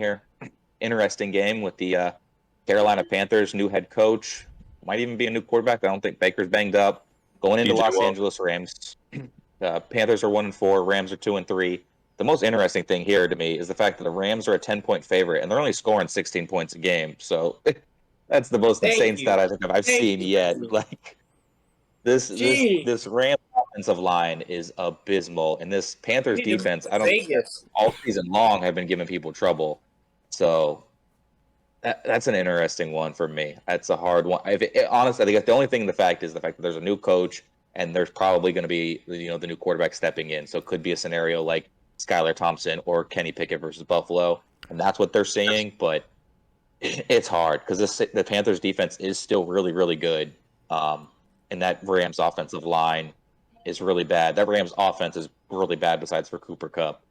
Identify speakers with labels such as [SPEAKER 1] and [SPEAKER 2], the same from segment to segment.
[SPEAKER 1] here. Interesting game with the Carolina Panthers, new head coach. Might even be a new quarterback. I don't think Baker's banged up. Going into Los Angeles Rams. Panthers are 1-4. Rams are 2-3. The most interesting thing here to me is the fact that the Rams are a 10-point favorite, and they're only scoring 16 points a game. So that's the most insane stat I think I've seen yet. Like this Rams offensive line is abysmal, and this Panthers defense, I don't think all season long have been giving people trouble. So that's an interesting one for me. That's a hard one. Honestly, I think the only thing in the fact is the fact that there's a new coach, and there's probably going to be the new quarterback stepping in. So it could be a scenario like Skylar Thompson or Kenny Pickett versus Buffalo, and that's what they're seeing. But it's hard because the Panthers defense is still really, really good, and that Rams offensive line is really bad. That Rams offense is really bad besides for Cooper Kupp.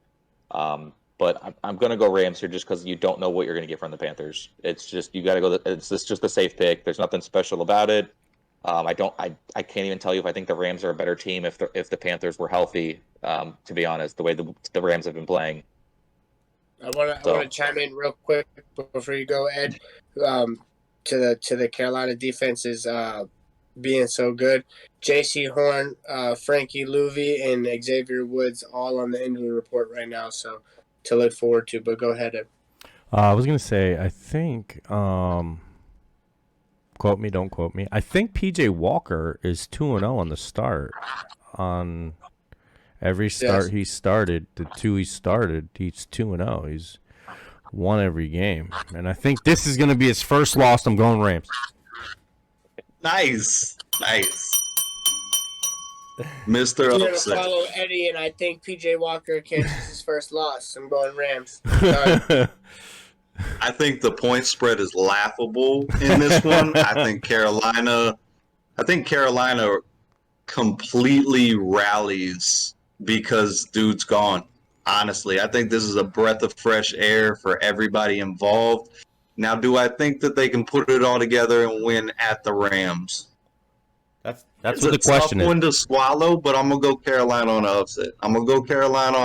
[SPEAKER 1] But I'm going to go Rams here just because you don't know what you're going to get from the Panthers. It's just you got to go. It's just a safe pick. There's nothing special about it. I can't even tell you if I think the Rams are a better team if the Panthers were healthy. To be honest, the way the Rams have been playing.
[SPEAKER 2] I want to chime in real quick before you go, Ed. To the Carolina defenses being so good. J.C. Horn, Frankie Louvi, and Xavier Woods all on the injury report right now. So to look forward to. But go ahead, Ed.
[SPEAKER 3] I was gonna say I think. Quote me, don't quote me. I think P.J. Walker is 2-0 on the start. On every start he started, the two he started, he's 2-0. He's won every game. And I think this is going to be his first loss. I'm going Rams.
[SPEAKER 4] Nice. Mr.
[SPEAKER 2] I'm going to
[SPEAKER 4] Upset.
[SPEAKER 2] follow Eddie, and I think P.J. Walker catches his first loss. I'm going Rams.
[SPEAKER 4] I think the point spread is laughable in this one. I think Carolina completely rallies because dude's gone. Honestly, I think this is a breath of fresh air for everybody involved. Now, do I think that they can put it all together and win at the Rams?
[SPEAKER 3] That's what the question is.
[SPEAKER 4] It's a tough one to swallow, but I'm going to go Carolina on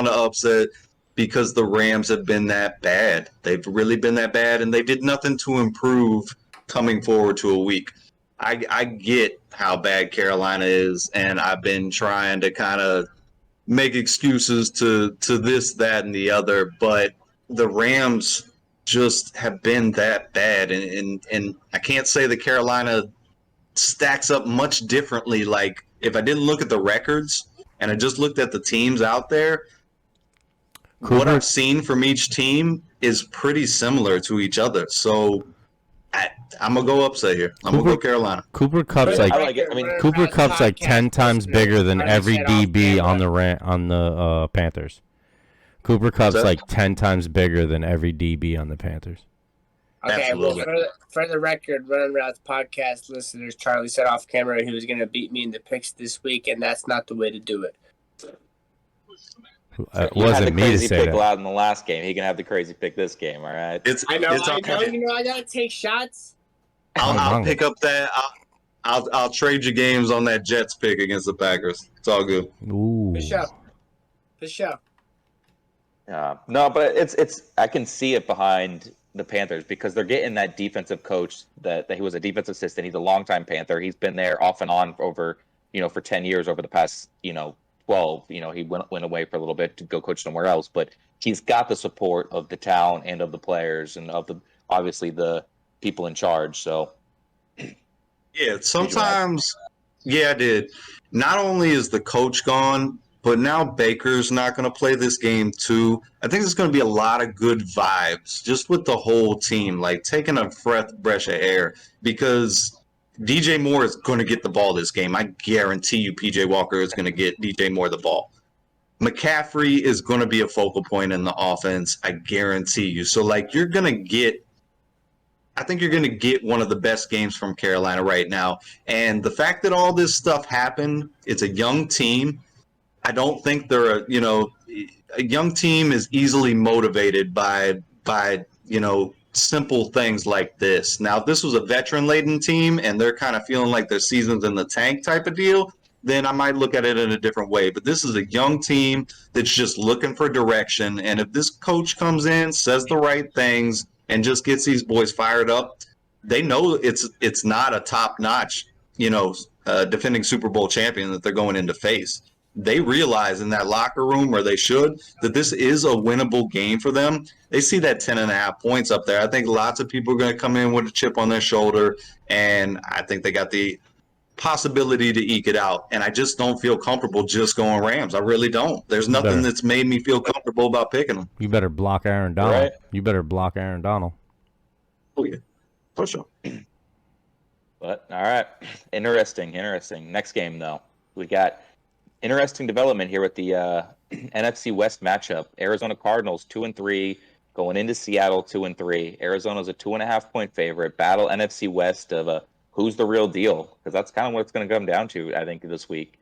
[SPEAKER 4] the upset. Because the Rams have been that bad. They've really been that bad, and they did nothing to improve coming forward to a week. I get how bad Carolina is, and I've been trying to kind of make excuses to this, that, and the other, but the Rams just have been that bad, and I can't say that Carolina stacks up much differently. Like, if I didn't look at the records and I just looked at the teams out there, what I've seen from each team is pretty similar to each other. So I'm going to go upset here. I'm going to go Carolina.
[SPEAKER 3] Cooper Kupp's Cooper Kupp's like 10 times bigger than every DB on the Panthers. Cooper Kupp's like 10 times bigger than every DB on the Panthers.
[SPEAKER 2] Okay, well, for the record, Running Routes podcast listeners, Charlie said off camera he was going to beat me in the picks this week, and that's not the way to do it.
[SPEAKER 3] It wasn't me to say that.
[SPEAKER 1] Pick loud in the last game. He can have the crazy pick this game. All right.
[SPEAKER 2] I know. You know, I gotta take shots.
[SPEAKER 4] I'll pick up that. I'll trade you games on that Jets pick against the Packers. It's all good.
[SPEAKER 3] Ooh.
[SPEAKER 2] For sure.
[SPEAKER 1] No, but it's. I can see it behind the Panthers because they're getting that defensive coach that he was a defensive assistant. He's a longtime Panther. He's been there off and on for 10 years over the past 12, he went away for a little bit to go coach somewhere else, but he's got the support of the town and of the players and of obviously the people in charge. So
[SPEAKER 4] yeah, sometimes, I did. Not only is the coach gone, but now Baker's not going to play this game too. I think there's going to be a lot of good vibes just with the whole team, like taking a breath of air because DJ Moore is going to get the ball this game. I guarantee you PJ Walker is going to get DJ Moore the ball. McCaffrey is going to be a focal point in the offense. I guarantee you. So, I think you're going to get one of the best games from Carolina right now. And the fact that all this stuff happened, it's a young team. I don't think they're a young team is easily motivated by simple things like this. Now, if this was a veteran-laden team and they're kind of feeling like their season's in the tank type of deal, then I might look at it in a different way. But this is a young team that's just looking for direction. And if this coach comes in, says the right things, and just gets these boys fired up, they know it's not a top-notch, defending Super Bowl champion that they're going in to face. They realize in that locker room, or they should, that this is a winnable game for them. They see that 10.5 points up there. I think lots of people are going to come in with a chip on their shoulder, and I think they got the possibility to eke it out. And I just don't feel comfortable just going Rams. I really don't. There's nothing that's made me feel comfortable about picking them.
[SPEAKER 3] You better block Aaron Donald.
[SPEAKER 1] Right.
[SPEAKER 3] You better block Aaron Donald.
[SPEAKER 4] Oh, yeah. For sure.
[SPEAKER 1] But, all right. Interesting. Next game, though. We got interesting development here with the NFC West matchup. Arizona Cardinals 2-3 going into Seattle 2-3. Arizona's a 2.5-point favorite. Battle NFC West of who's the real deal, because that's kind of what it's going to come down to, I think, this week.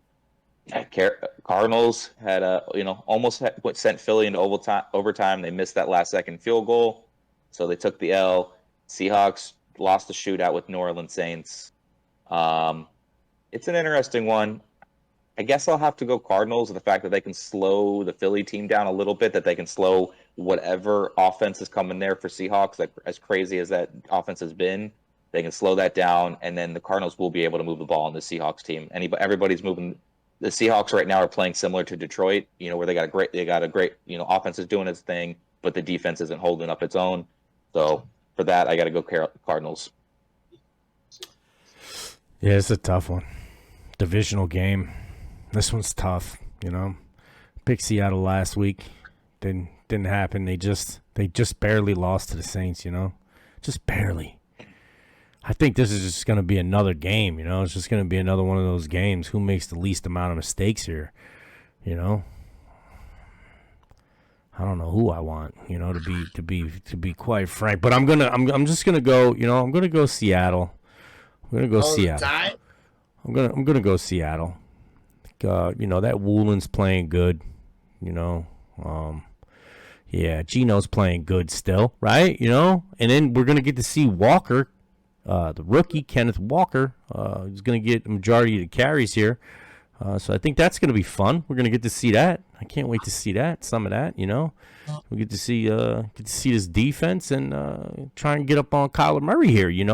[SPEAKER 1] Cardinals had almost sent Philly into overtime. They missed that last-second field goal, so they took the L. Seahawks lost the shootout with New Orleans Saints. It's an interesting one. I guess I'll have to go Cardinals with the fact that they can slow the Philly team down a little bit, that they can slow whatever offense is coming there for Seahawks, like, as crazy as that offense has been. They can slow that down, and then the Cardinals will be able to move the ball on the Seahawks team. Everybody's moving. The Seahawks right now are playing similar to Detroit, where they got a great, offense is doing its thing, but the defense isn't holding up its own. So for that, I got to go Cardinals.
[SPEAKER 3] Yeah, it's a tough one. Divisional game. This one's tough, Picked Seattle last week. Didn't happen. They just barely lost to the Saints, Just barely. I think this is just going to be another game, It's just going to be another one of those games. Who makes the least amount of mistakes here, I don't know who I want, to be quite frank. But I'm just gonna go. I'm gonna go Seattle. I'm gonna go Seattle. I'm gonna go Seattle. That Woolen's playing good. Yeah, Geno's playing good still, right? And then we're gonna get to see Walker. The rookie, Kenneth Walker, is going to get the majority of the carries here. So I think that's going to be fun. We're going to get to see that. I can't wait to see some of that, We get to see this defense and try and get up on Kyler Murray here, you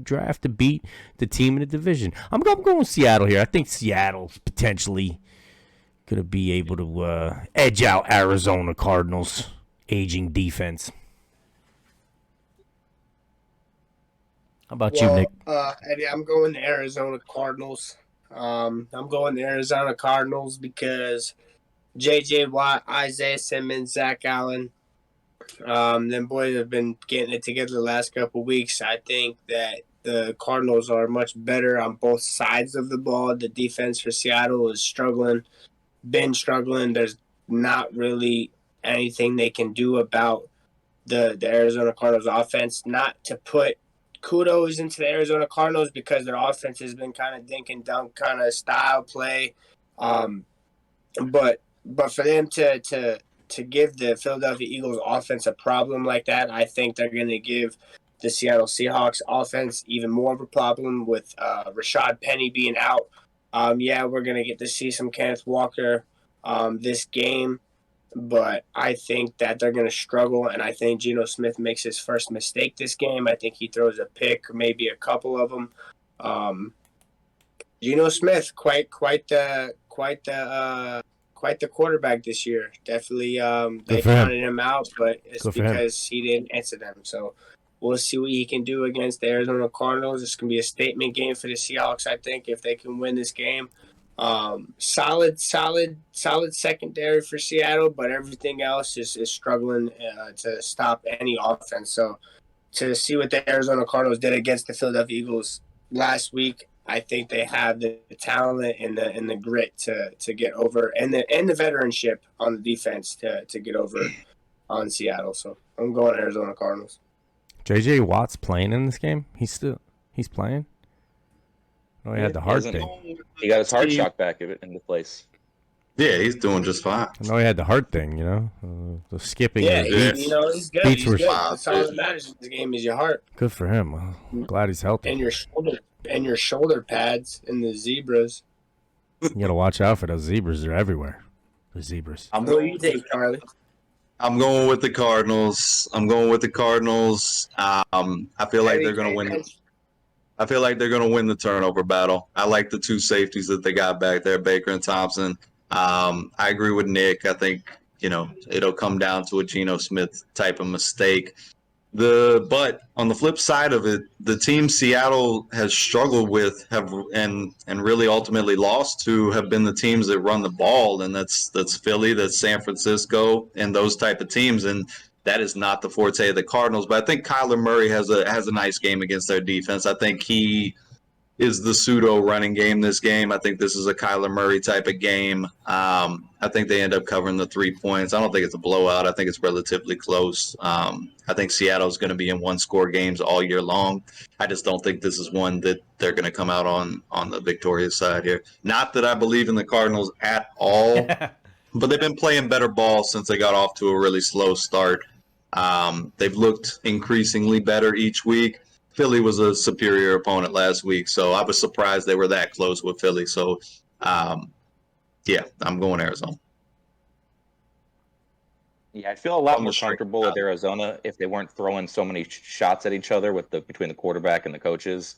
[SPEAKER 3] draft to beat the team in the division. I'm going Seattle here. I think Seattle's potentially going to be able to edge out Arizona Cardinals' aging defense. How about you, Nick?
[SPEAKER 2] Eddie, I'm going to Arizona Cardinals. Because J.J. Watt, Isaiah Simmons, Zach Allen, them boys have been getting it together the last couple of weeks. I think that the Cardinals are much better on both sides of the ball. The defense for Seattle is been struggling. There's not really anything they can do about the Arizona Cardinals offense. Not to put kudos into the Arizona Cardinals because their offense has been kind of dink and dunk kind of style play. But for them to give the Philadelphia Eagles offense a problem like that, I think they're going to give the Seattle Seahawks offense even more of a problem with Rashad Penny being out. We're going to get to see some Kenneth Walker this game. But I think that they're going to struggle, and I think Geno Smith makes his first mistake this game. I think he throws a pick, maybe a couple of them. Geno Smith, quite the quarterback this year. Definitely, they counted him out, but it's because he didn't answer them. So we'll see what he can do against the Arizona Cardinals. It's going to be a statement game for the Seahawks, I think, if they can win this game. Solid secondary for Seattle, but everything else is struggling to stop any offense. So to see what the Arizona Cardinals did against the Philadelphia Eagles last week, I think they have the talent and the grit to get over, and the veteranship on the defense to get over on Seattle. So I'm going Arizona Cardinals.
[SPEAKER 3] J.J. Watt's playing in this game. He's playing. Oh, he had the heart thing.
[SPEAKER 1] He got his heart shock back into place.
[SPEAKER 4] Yeah, he's doing just fine.
[SPEAKER 3] I know he had the heart thing, the skipping.
[SPEAKER 2] Yeah, he's good. He's good. That's all that matters in this game is your heart.
[SPEAKER 3] Good for him. I'm glad he's healthy.
[SPEAKER 2] And your shoulder pads and the zebras.
[SPEAKER 3] You got to watch out for those zebras. They're everywhere. The zebras.
[SPEAKER 2] What do you think, Charlie?
[SPEAKER 4] I'm going with the Cardinals. I feel like they're going to win. I feel like they're going to win the turnover battle. I like the two safeties that they got back there, Baker and Thompson. I agree with Nick. I think, it'll come down to a Geno Smith type of mistake. But on the flip side of it, the team Seattle has struggled with and really ultimately lost to have been the teams that run the ball, and that's Philly, that's San Francisco, and those type of teams. And that is not the forte of the Cardinals. But I think Kyler Murray has a nice game against their defense. I think he is the pseudo running game this game. I think this is a Kyler Murray type of game. I think they end up covering the 3 points. I don't think it's a blowout. I think it's relatively close. I think Seattle's going to be in one-score games all year long. I just don't think this is one that they're going to come out on the victorious side here. Not that I believe in the Cardinals at all, but they've been playing better ball since they got off to a really slow start. They've looked increasingly better each week. Philly was a superior opponent last week, so I was surprised they were that close with Philly. So, yeah, I'm going Arizona.
[SPEAKER 1] Yeah, I feel a lot more comfortable with Arizona if they weren't throwing so many shots at each other between the quarterback and the coaches.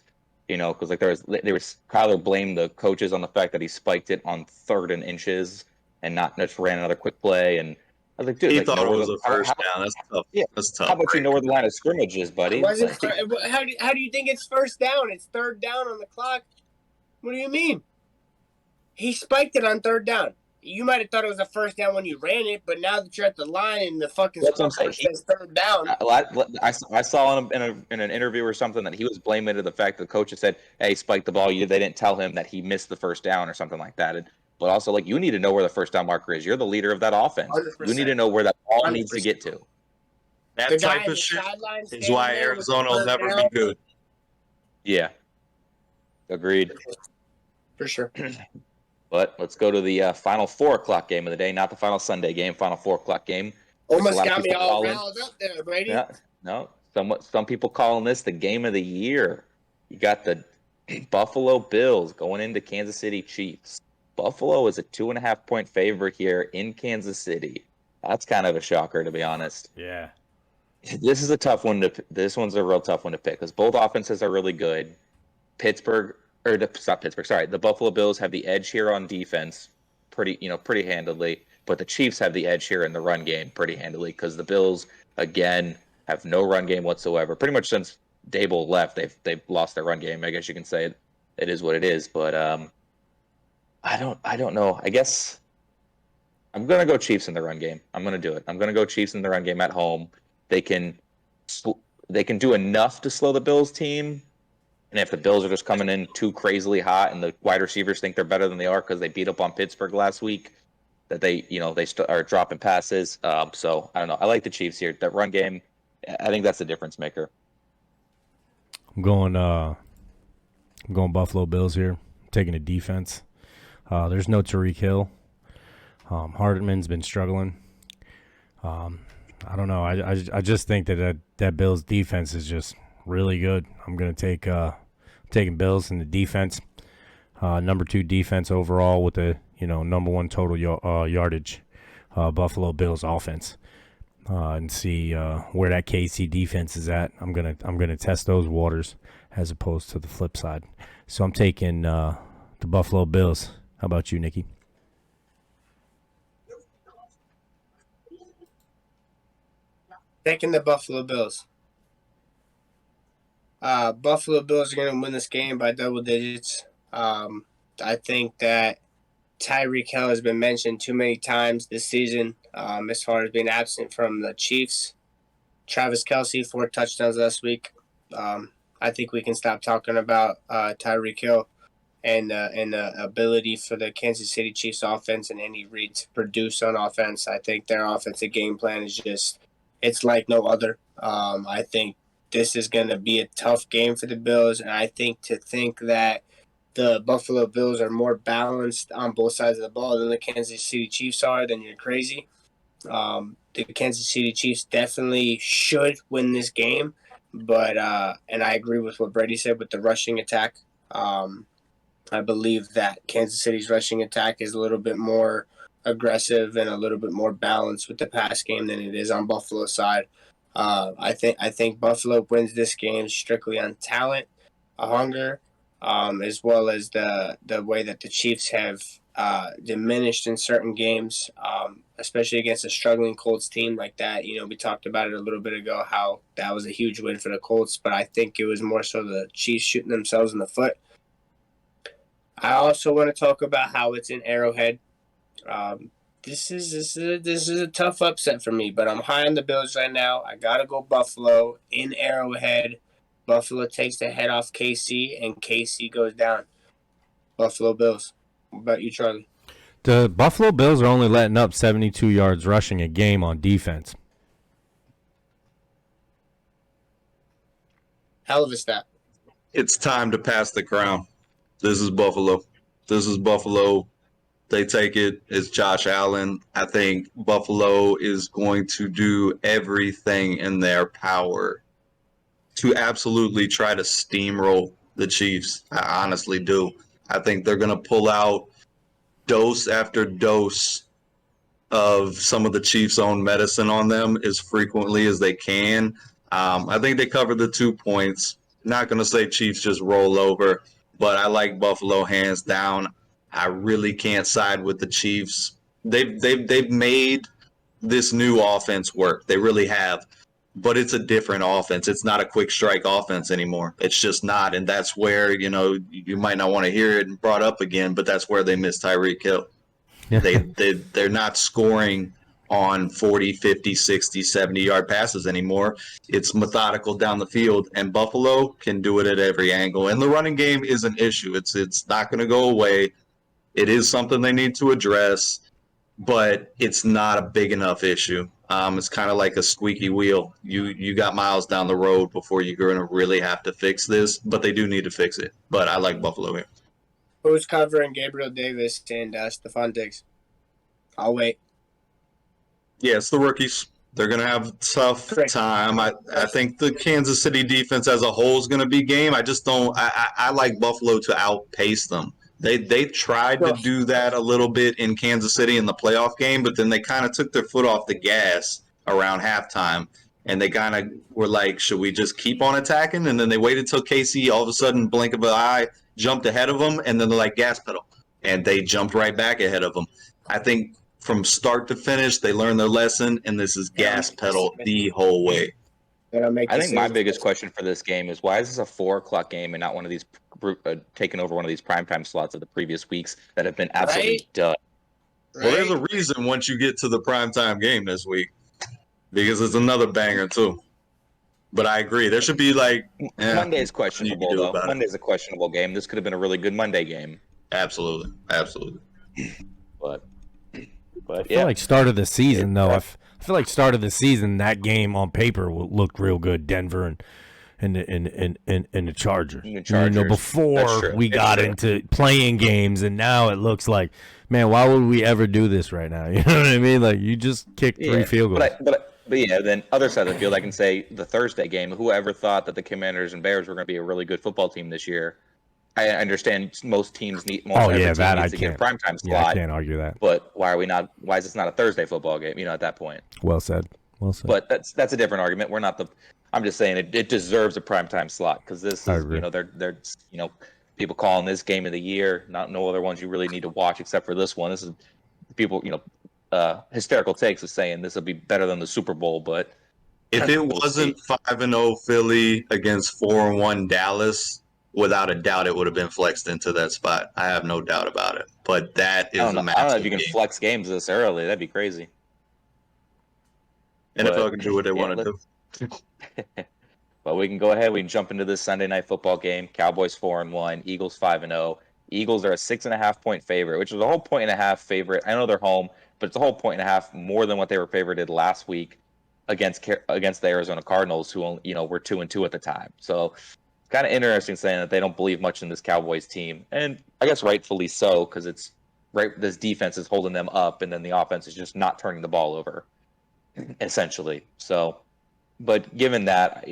[SPEAKER 1] Because there was Kyler blamed the coaches on the fact that he spiked it on 3rd and inches and not just ran another quick play. And I was like, dude,
[SPEAKER 4] he thought it was a first down. That's tough.
[SPEAKER 1] Yeah,
[SPEAKER 4] that's tough.
[SPEAKER 1] How about you know where the line of scrimmage is, buddy?
[SPEAKER 2] How do you think it's first down? It's 3rd down on the clock. What do you mean? He spiked it on 3rd down. You might have thought it was a first down when you ran it, but now that you're at the line and the fucking scoreboard says 3rd down.
[SPEAKER 1] I saw in an interview or something that he was blaming it to the fact that the coach had said, "Hey, he spiked the ball." They didn't tell him that he missed the first down or something like that. But also, you need to know where the first down marker is. You're the leader of that offense. 100%. You need to know where that ball 100%. Needs to get to.
[SPEAKER 4] That type of shit is why Arizona will never be good.
[SPEAKER 1] Yeah. Agreed.
[SPEAKER 2] For sure.
[SPEAKER 1] But let's go to the final 4:00 game of the day, not the final Sunday game, final 4:00 game.
[SPEAKER 2] Almost got me all riled up there, Brady.
[SPEAKER 1] Yeah, no, some people calling this the game of the year. You got the Buffalo Bills going into Kansas City Chiefs. Buffalo is a 2.5-point favorite here in Kansas City. That's kind of a shocker, to be honest.
[SPEAKER 3] Yeah.
[SPEAKER 1] This is a tough one This one's a real tough one to pick because both offenses are really good. The Buffalo Bills have the edge here on defense, pretty handily, but the Chiefs have the edge here in the run game pretty handily because the Bills again have no run game whatsoever. Pretty much since Dable left, they've lost their run game. I guess you can say it is what it is, but I don't know. I guess I'm gonna go Chiefs in the run game. I'm gonna do it. I'm gonna go Chiefs in the run game at home. They can do enough to slow the Bills team. And if the Bills are just coming in too crazily hot and the wide receivers think they're better than they are because they beat up on Pittsburgh last week, that they are dropping passes. So I don't know. I like the Chiefs here. That run game, I think that's the difference maker.
[SPEAKER 3] I'm going Buffalo Bills here. I'm taking a defense. There's no Tyreek Hill. Hardeman's been struggling. I don't know. I just think that Bills defense is just really good. I'm going to taking Bills in the defense. Number 2 defense overall with the number 1 total yardage. Buffalo Bills offense. And see where that KC defense is at. I'm gonna test those waters as opposed to the flip side. So I'm taking the Buffalo Bills. How about you, Nikki?
[SPEAKER 2] Taking the Buffalo Bills. Buffalo Bills are going to win this game by double digits. I think that Tyreek Hill has been mentioned too many times this season as far as being absent from the Chiefs. Travis Kelce, 4 touchdowns last week. I think we can stop talking about Tyreek Hill and the ability for the Kansas City Chiefs offense and Andy Reid to produce on offense. I think their offensive game plan is it's like no other. I think this is going to be a tough game for the Bills, and I think that the Buffalo Bills are more balanced on both sides of the ball than the Kansas City Chiefs are, then you're crazy. The Kansas City Chiefs definitely should win this game, but and I agree with what Brady said with the rushing attack. I believe that Kansas City's rushing attack is a little bit more aggressive and a little bit more balanced with the pass game than it is on Buffalo's side. I think Buffalo wins this game strictly on talent, hunger, as well as the way that the Chiefs have diminished in certain games, especially against a struggling Colts team like that. We talked about it a little bit ago, how that was a huge win for the Colts, but I think it was more so the Chiefs shooting themselves in the foot. I also want to talk about how it's in Arrowhead. This is a tough upset for me, but I'm high on the Bills right now. I gotta go Buffalo in Arrowhead. Buffalo takes the head off KC, and KC goes down. Buffalo Bills. What about you, Charlie?
[SPEAKER 3] The Buffalo Bills are only letting up 72 yards rushing a game on defense.
[SPEAKER 2] Hell of a stat.
[SPEAKER 4] It's time to pass the crown. This is Buffalo. They take it. It's Josh Allen. I think Buffalo is going to do everything in their power to absolutely try to steamroll the Chiefs. I honestly do. I think they're going to pull out dose after dose of some of the Chiefs' own medicine on them as frequently as they can. I think they cover the 2 points. Not going to say Chiefs just roll over, but I like Buffalo hands down. I really can't side with the Chiefs. They've made this new offense work. They really have. But it's a different offense. It's not a quick strike offense anymore. It's just not. And that's where, you might not want to hear it brought up again, but that's where they miss Tyreek Hill. They're not scoring on 40, 50, 60, 70-yard passes anymore. It's methodical down the field, and Buffalo can do it at every angle. And the running game is an issue. It's not going to go away. It is something they need to address, but it's not a big enough issue. It's kind of like a squeaky wheel. You got miles down the road before you're going to really have to fix this, but they do need to fix it. But I like Buffalo here.
[SPEAKER 2] Who's covering Gabriel Davis and Stephon Diggs? I'll wait.
[SPEAKER 4] Yeah, it's the rookies. They're going to have a tough time. I think the Kansas City defense as a whole is going to be game. I just don't – I like Buffalo to outpace them. They tried to do that a little bit in Kansas City in the playoff game, but then they kind of took their foot off the gas around halftime, and they kind of were like, should we just keep on attacking? And then they waited till KC all of a sudden, blink of an eye, jumped ahead of them, and then they're like, gas pedal. And they jumped right back ahead of them. I think from start to finish, they learned their lesson, and this is gas pedal the whole way.
[SPEAKER 1] I think my biggest question for this game is, why is this a 4 o'clock game and not one of these taking over one of these primetime slots of the previous weeks that have been absolutely done?
[SPEAKER 4] Well, there's a reason once you get to the primetime game this week, because it's another banger too. But I agree, there should be
[SPEAKER 1] Monday's questionable though. Monday's a questionable game. This could have been a really good Monday game.
[SPEAKER 4] Absolutely.
[SPEAKER 1] But
[SPEAKER 3] I feel like start of the season though. I feel like start of the season that game on paper looked real good. Denver and the Chargers. Before we got into playing games, and now it looks like, man, why would we ever do this right now? You know what I mean? Like, you just kicked 3 field goals.
[SPEAKER 1] But yeah, then other side of the field, I can say the Thursday game. Whoever thought that the Commanders and Bears were going to be a really good football team this year? I understand most teams need. Most every team needs to get a primetime slot.
[SPEAKER 3] Yeah, I can't argue that.
[SPEAKER 1] But why are we not? Why is this not a Thursday football game? At that point.
[SPEAKER 3] Well said.
[SPEAKER 1] But that's a different argument. We're not the. I'm just saying it deserves a primetime slot because this is they're people calling this game of the year. No other ones you really need to watch except for this one. This is people hysterical takes of saying this will be better than the Super Bowl, but
[SPEAKER 4] if it wasn't 5-0 Philly against 4-1 Dallas, without a doubt, it would have been flexed into that spot. I have no doubt about it. But that is a massive
[SPEAKER 1] I don't know if you can flex games this early. That'd be crazy.
[SPEAKER 4] NFL can do what they want to do.
[SPEAKER 1] But we can go ahead. We can jump into this Sunday night football game. Cowboys 4-1, Eagles 5-0. Eagles are a 6.5-point favorite, which is a whole 1.5 favorite. I know they're home, but it's a whole 1.5 more than what they were favorited last week against the Arizona Cardinals, who were 2-2 at the time. So kind of interesting saying that they don't believe much in this Cowboys team, and I guess rightfully so, because it's right. This defense is holding them up, and then the offense is just not turning the ball over, essentially. So, but given that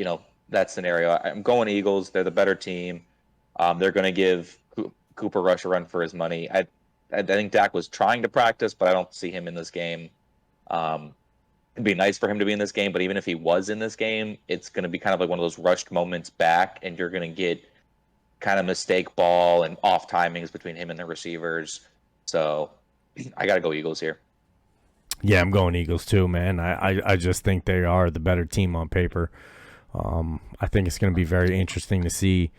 [SPEAKER 1] that scenario, I'm going Eagles. They're the better team. They're going to give Cooper Rush a run for his money. I think Dak was trying to practice, but I don't see him in this game. It'd be nice for him to be in this game, but even if he was in this game, it's going to be kind of like one of those rushed moments back, and you're going to get kind of mistake ball and off timings between him and the receivers. So I got to go Eagles here.
[SPEAKER 3] Yeah, I'm going Eagles too, man. I just think they are the better team on paper. I think it's going to be very interesting to see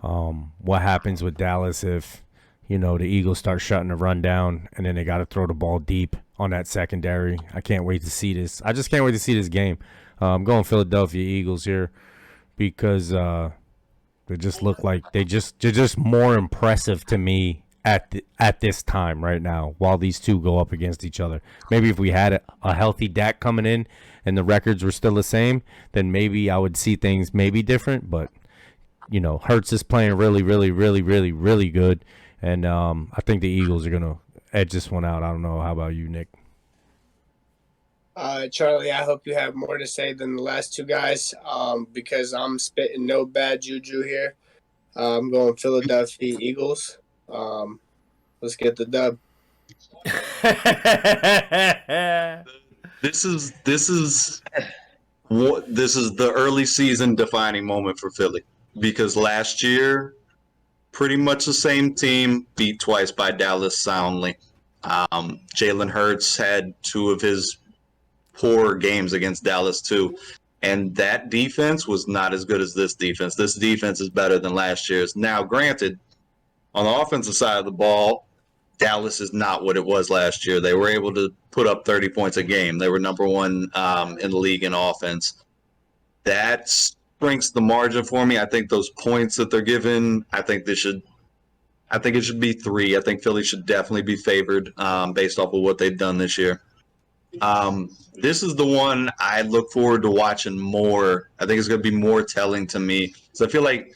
[SPEAKER 3] what happens with Dallas if, the Eagles start shutting the run down and then they got to throw the ball deep on that secondary. I can't wait to see this. I just can't wait to see this game. I'm going Philadelphia Eagles here because they just look like they're just more impressive to me at this time right now while these two go up against each other. Maybe if we had a healthy Dak coming in and the records were still the same, then maybe I would see things maybe different. But, Hurts is playing really, really, really, really, really good. And I think the Eagles are going to edge this one out. I don't know. How about you, Nick?
[SPEAKER 2] Charlie, I hope you have more to say than the last two guys because I'm spitting no bad juju here. I'm going Philadelphia Eagles. Let's get the dub.
[SPEAKER 4] This is the early season defining moment for Philly because last year, pretty much the same team beat twice by Dallas soundly. Jalen Hurts had two of his poor games against Dallas too, and that defense was not as good as this defense. This defense is better than last year's. Now, granted, on the offensive side of the ball, Dallas is not what it was last year. They were able to put up 30 points a game. They were number one in the league in offense. That shrinks the margin for me. I think those points that they're given, I think it should be 3. I think Philly should definitely be favored based off of what they've done this year. This is the one I look forward to watching more. I think it's going to be more telling to me. So I feel like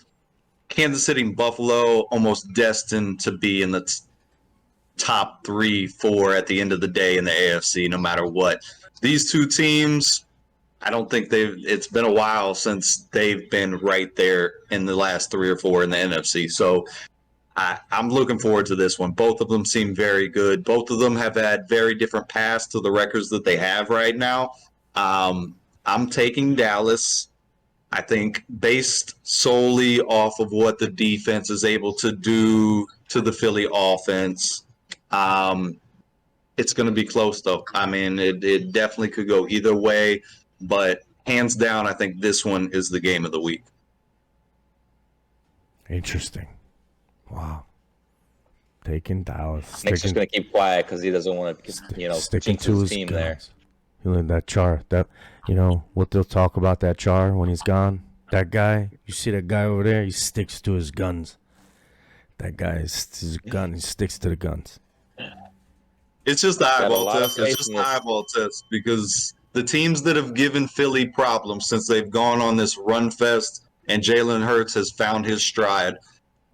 [SPEAKER 4] Kansas City and Buffalo almost destined to be in the top 3, 4 at the end of the day in the AFC, no matter what. These two teams, I don't think it's been a while since they've been right there in the last 3 or 4 in the NFC. So I'm looking forward to this one. Both of them seem very good. Both of them have had very different paths to the records that they have right now. I'm taking Dallas. I think based solely off of what the defense is able to do to the Philly offense, it's going to be close, though. I mean, it definitely could go either way, but hands down, I think this one is the game of the week.
[SPEAKER 3] Interesting. Wow. Taking Dallas.
[SPEAKER 1] Nick's just going to keep quiet because he doesn't want to,
[SPEAKER 3] sticking to his
[SPEAKER 1] team
[SPEAKER 3] guns.
[SPEAKER 1] there.
[SPEAKER 3] You know, that Char, what they'll talk about that Char when he's gone. That guy, you see that guy over there? He sticks to his guns. That guy is his gun. He sticks to the guns.
[SPEAKER 4] It's just the eyeball test. It's just the eyeball test because the teams that have given Philly problems since they've gone on this run fest and Jalen Hurts has found his stride,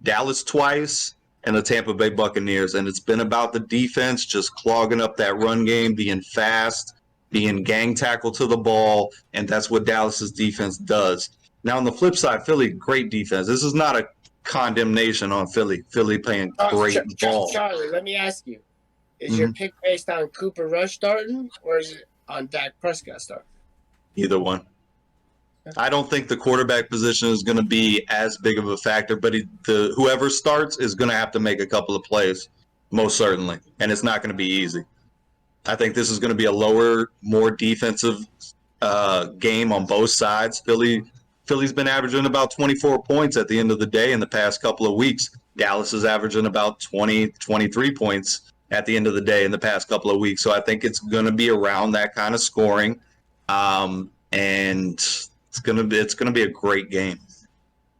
[SPEAKER 4] Dallas twice and the Tampa Bay Buccaneers. And it's been about the defense just clogging up that run game, being fast, being gang tackle to the ball, and that's what Dallas's defense does. Now, on the flip side, Philly, great defense. This is not a condemnation on Philly. Philly playing great ball.
[SPEAKER 2] Charlie, let me ask you. Is your pick based on Cooper Rush starting, or is it on Dak Prescott starting?
[SPEAKER 4] Either one. I don't think the quarterback position is going to be as big of a factor, but whoever starts is going to have to make a couple of plays, most certainly, and it's not going to be easy. I think this is going to be a lower, more defensive game on both sides. Philly's been averaging about 24 points at the end of the day in the past couple of weeks. Dallas is averaging about 20, 23 points at the end of the day in the past couple of weeks. So I think it's going to be around that kind of scoring, and it's going to be a great game. It's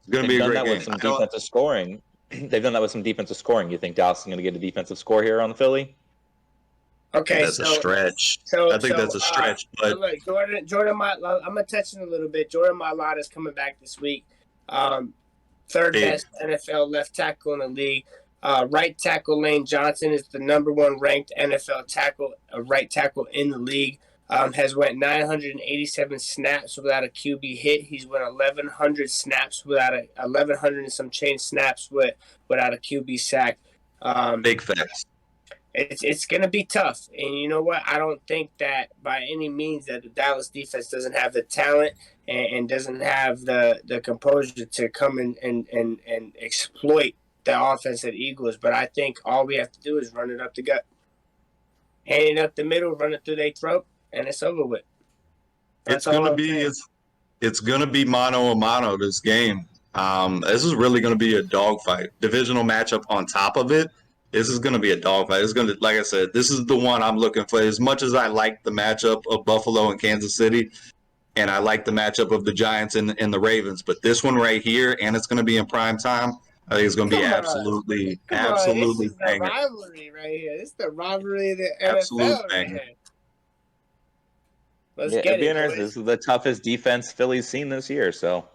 [SPEAKER 4] going to be a great game.
[SPEAKER 1] With some defensive scoring. They've done that with some defensive scoring. You think Dallas is going to get a defensive score here on the Philly?
[SPEAKER 2] Okay,
[SPEAKER 4] that's a stretch. I think that's a stretch. But
[SPEAKER 2] look, Jordan, I'm gonna touch on a little bit. Jordan Mailata is coming back this week. Third best NFL left tackle in the league. Right tackle Lane Johnson is the number 1 ranked NFL right tackle in the league. has went 987 snaps without a QB hit. He's went 1,100 snaps without 1,100 and some change snaps without a QB sack.
[SPEAKER 4] Big facts.
[SPEAKER 2] It's going to be tough. And you know what? I don't think that by any means that the Dallas defense doesn't have the talent and doesn't have the composure to come and exploit the offense at Eagles. But I think all we have to do is run it up the gut. Hand it up the middle, run it through their throat, and it's over with.
[SPEAKER 4] It's gonna be mano a mano this game. This is really gonna be a dogfight. Divisional matchup on top of it. This is gonna be a dogfight. It's gonna, like I said, this is the one I'm looking for. As much as I like the matchup of Buffalo and Kansas City, and I like the matchup of the Giants and the Ravens, but this one right here, and it's gonna be in prime time. I think it's going to be absolutely
[SPEAKER 2] This is the rivalry right here. This is the rivalry of the NFL right here. Let's get it.
[SPEAKER 1] This is the toughest defense Philly's seen this year, so.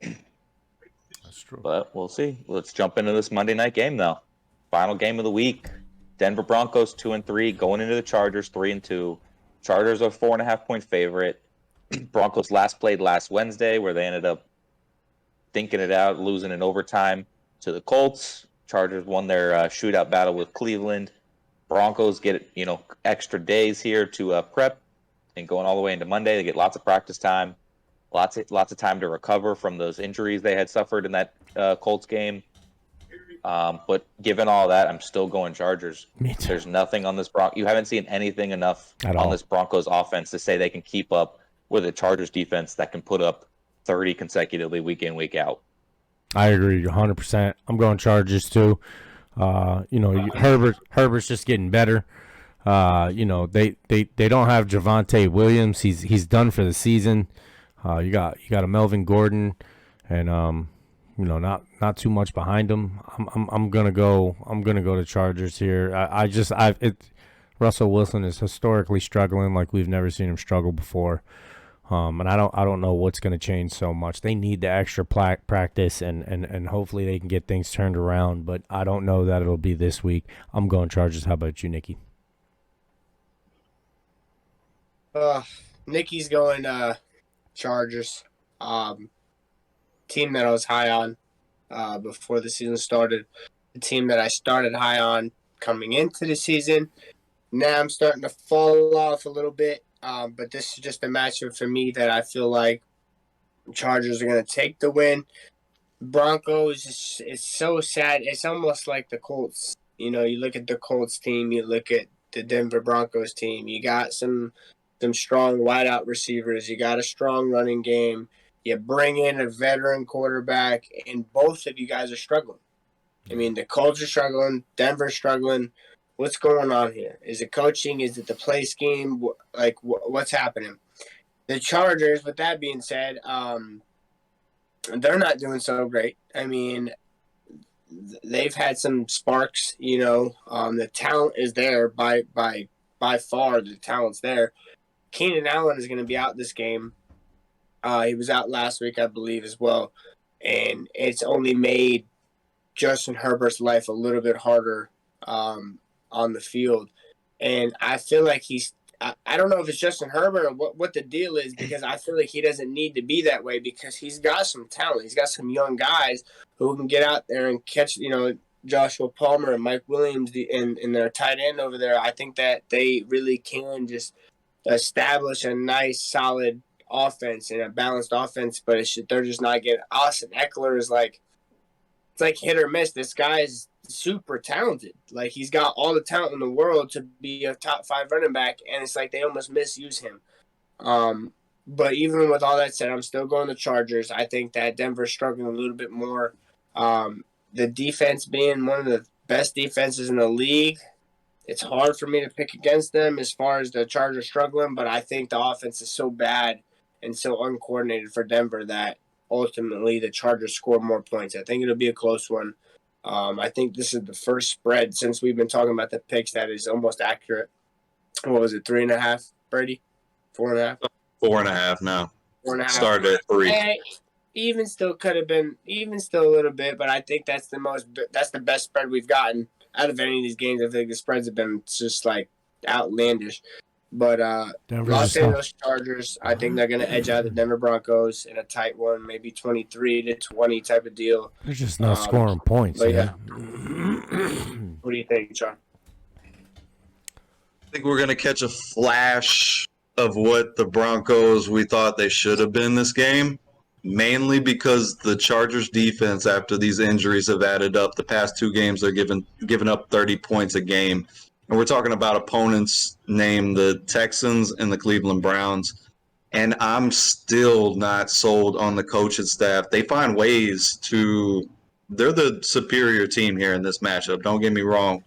[SPEAKER 3] That's true.
[SPEAKER 1] But we'll see. Let's jump into this Monday night game, though. Final game of the week. Denver Broncos 2-3, going into the Chargers 3-2. Chargers are 4.5-point favorite. Broncos last played last Wednesday, where they ended up thinking it out, losing in overtime to the Colts. Chargers won their shootout battle with Cleveland. Broncos get extra days here to prep, and going all the way into Monday, they get lots of practice time, lots of time to recover from those injuries they had suffered in that Colts game. But given all that, I'm still going Chargers.
[SPEAKER 3] Me too.
[SPEAKER 1] There's nothing on this You haven't seen anything enough on this Broncos offense to say they can keep up with a Chargers defense that can put up 30 consecutively week in, week out. I
[SPEAKER 3] agree 100%. I'm going Chargers too. Herbert's just getting better. They don't have Javonte Williams. He's done for the season. You got a Melvin Gordon, and not too much behind him. I'm gonna go to Chargers here. Russell Wilson is historically struggling like we've never seen him struggle before. And I don't know what's going to change so much. They need the extra practice, and hopefully they can get things turned around. But I don't know that it'll be this week. I'm going Chargers. How about you, Nikki?
[SPEAKER 2] Nikki's going Chargers. Team that I was high on before the season started. The team that I started high on coming into the season. Now I'm starting to fall off a little bit. But this is just a matchup for me that I feel like Chargers are going to take the win. Broncos, it's so sad. It's almost like the Colts. You look at the Colts team, you look at the Denver Broncos team. You got some strong wideout receivers. You got a strong running game. You bring in a veteran quarterback, and both of you guys are struggling. I mean, the Colts are struggling. Denver's struggling. What's going on here? Is it coaching? Is it the play scheme? What's happening? The Chargers, with that being said, they're not doing so great. I mean, they've had some sparks, the talent is there by far. The talent's there. Keenan Allen is going to be out this game. He was out last week, I believe, as well. And it's only made Justin Herbert's life a little bit harder on the field. And I feel like I don't know if it's Justin Herbert or what the deal is, because I feel like he doesn't need to be that way, because he's got some talent. He's got some young guys who can get out there and catch, Joshua Palmer and Mike Williams and their tight end over there. I think that they really can just establish a nice, solid offense and a balanced offense, but they're just not getting. Austin Eckler is it's like hit or miss. This guy's super talented. Like, he's got all the talent in the world to be a top 5 running back, and it's like they almost misuse him. But even with all that said, I'm still going to Chargers. I think that Denver's struggling a little bit more. The defense being one of the best defenses in the league, it's hard for me to pick against them as far as the Chargers struggling, but I think the offense is so bad and so uncoordinated for Denver that ultimately the Chargers score more points. I think it'll be a close one. I think this is the first spread since we've been talking about the picks that is almost accurate. What was it, 3.5, Brady? 4.5?
[SPEAKER 4] 4.5 now.
[SPEAKER 2] 4.5.
[SPEAKER 4] Started at 3.
[SPEAKER 2] Even still could have been, a little bit, but I think that's the best spread we've gotten out of any of these games. I think the spreads have been just like outlandish. But Los Angeles Chargers, I think they're going to edge out the Denver Broncos in a tight one, maybe 23-20 type of deal.
[SPEAKER 3] They're just not scoring points.
[SPEAKER 2] But yeah. What do you think, John?
[SPEAKER 4] I think we're going to catch a flash of what the Broncos we thought they should have been this game, mainly because the Chargers defense, after these injuries have added up, the past 2 games they're giving up 30 points a game. And we're talking about opponents named the Texans and the Cleveland Browns. And I'm still not sold on the coaching staff. They find ways to – they're the superior team here in this matchup, don't get me wrong.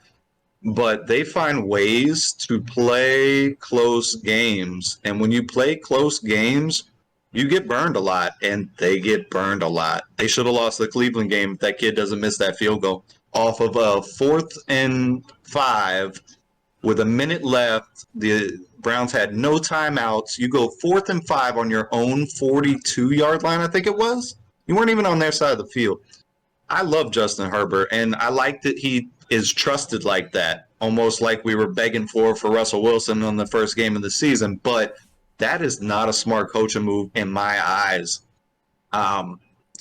[SPEAKER 4] But they find ways to play close games. And when you play close games, you get burned a lot, and they get burned a lot. They should have lost the Cleveland game if that kid doesn't miss that field goal. Off of a 4th and 5 with a minute left, the Browns had no timeouts. You go 4th and 5 on your own 42-yard line, I think it was. You weren't even on their side of the field. I love Justin Herbert, and I like that he is trusted like that, almost like we were begging for Russell Wilson on the first game of the season. But that is not a smart coaching move in my eyes.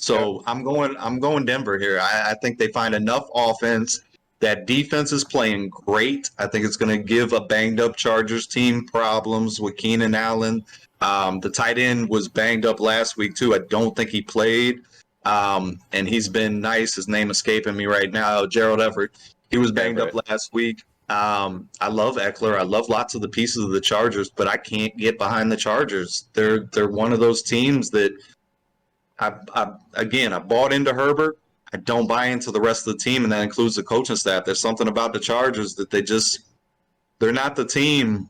[SPEAKER 4] So I'm going Denver here. I think they find enough offense. That defense is playing great. I think it's going to give a banged-up Chargers team problems with Keenan Allen. The tight end was banged up last week, too. I don't think he played. And he's been nice. His name escaping me right now, Gerald Everett. He was banged up last week. I love Eckler. I love lots of the pieces of the Chargers, but I can't get behind the Chargers. They're one of those teams that I bought into Herbert. I don't buy into the rest of the team, and that includes the coaching staff. There's something about the Chargers that they're not the team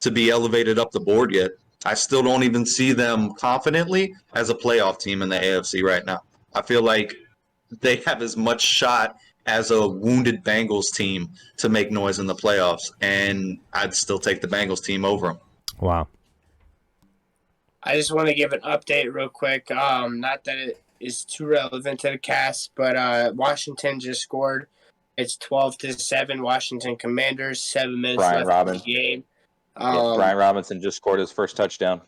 [SPEAKER 4] to be elevated up the board yet. I still don't even see them confidently as a playoff team in the AFC right now. I feel like they have as much shot as a wounded Bengals team to make noise in the playoffs, and I'd still take the Bengals team over them.
[SPEAKER 3] Wow.
[SPEAKER 2] I just want to give an update real quick. Not that it is too relevant to the cast, but Washington just scored. It's 12-7. Washington Commanders. 7 minutes left in the game.
[SPEAKER 1] Brian Robinson just scored his first touchdown.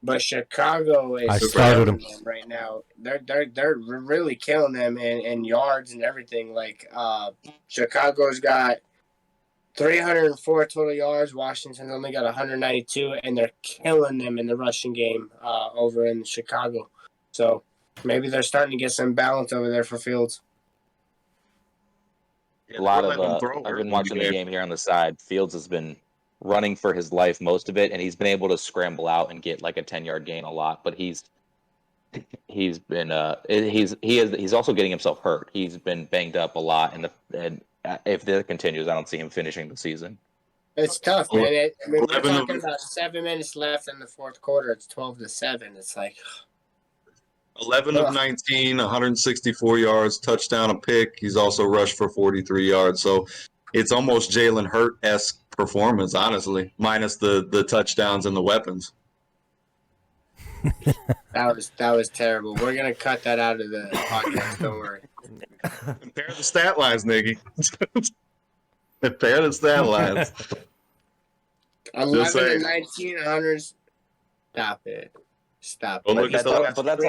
[SPEAKER 2] But Chicago is
[SPEAKER 3] killing them
[SPEAKER 2] right now. They're really killing them in yards and everything. Like Chicago's got 304 total yards. Washington's only got 192, and they're killing them in the rushing game over in Chicago. So maybe they're starting to get some balance over there for Fields.
[SPEAKER 1] A lot of I've been watching the game here on the side. Fields has been running for his life most of it, and he's been able to scramble out and get like a 10-yard gain a lot. But he's also getting himself hurt. He's been banged up a lot, and if that continues, I don't see him finishing the season.
[SPEAKER 2] It's tough, man. We're talking about 7 minutes left in the fourth quarter. It's 12-7. It's like
[SPEAKER 4] 11 of 19, 164 yards, touchdown, a pick. He's also rushed for 43 yards. So it's almost Jalen Hurt-esque performance, honestly, minus the touchdowns and the weapons.
[SPEAKER 2] That was terrible. We're gonna cut that out of the podcast. Don't worry.
[SPEAKER 4] Compare the stat lines, Niggy. Compare the stat lines.
[SPEAKER 2] 11 and 19, 100. Stop it. Stop it.
[SPEAKER 1] But that's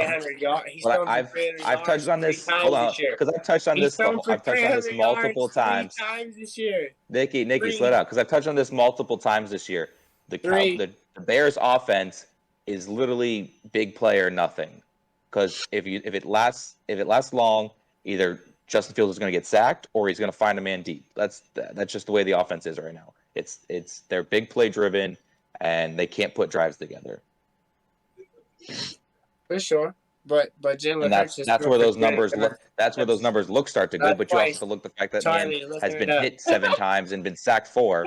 [SPEAKER 1] I've touched on this. Hold on, because I've touched on this. I've touched on this multiple times.
[SPEAKER 2] This year.
[SPEAKER 1] Nikki, slow down, because I've touched on this multiple times this year. The Bears' offense is literally big play or nothing. Because if it lasts long, either Justin Fields is going to get sacked or he's going to find a man deep. That's just the way the offense is right now. They're big play driven, and they can't put drives together.
[SPEAKER 2] For sure, but Jalen Hurts
[SPEAKER 1] that's where those numbers look. That's where those numbers start to go. But you also have to look at the fact that Charlie has been hit 7 times and been sacked 4.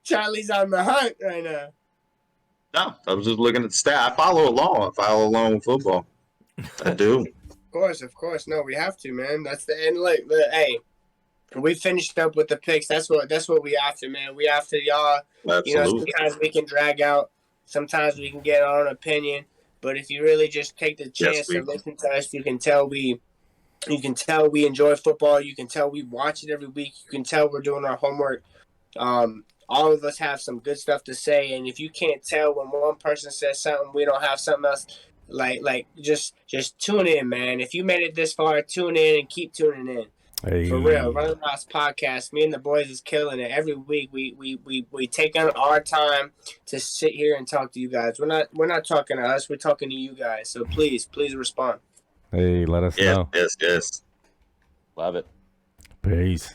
[SPEAKER 2] Charlie's on the hunt right now.
[SPEAKER 4] No, I was just looking at the stat. I follow along with football. I do.
[SPEAKER 2] Of course. No, we have to, man. That's the end. Hey, we finished up with the picks. That's what we after, man. We after y'all.
[SPEAKER 4] Absolutely.
[SPEAKER 2] Sometimes we can drag out. Sometimes we can get our own opinion. But if you really just take the chance to listen to us, you can tell we enjoy football. You can tell we watch it every week. You can tell we're doing our homework. all of us have some good stuff to say, and if you can't tell when one person says something, we don't have something else. Just tune in, man. If you made it this far, tune in and keep tuning in.
[SPEAKER 3] Hey.
[SPEAKER 2] For real, Run Ross podcast. Me and the boys is killing it. Every week we take on our time to sit here and talk to you guys. We're not talking to us. We're talking to you guys. So please respond.
[SPEAKER 3] Hey, let us know.
[SPEAKER 4] Yes.
[SPEAKER 1] Love it.
[SPEAKER 3] Peace.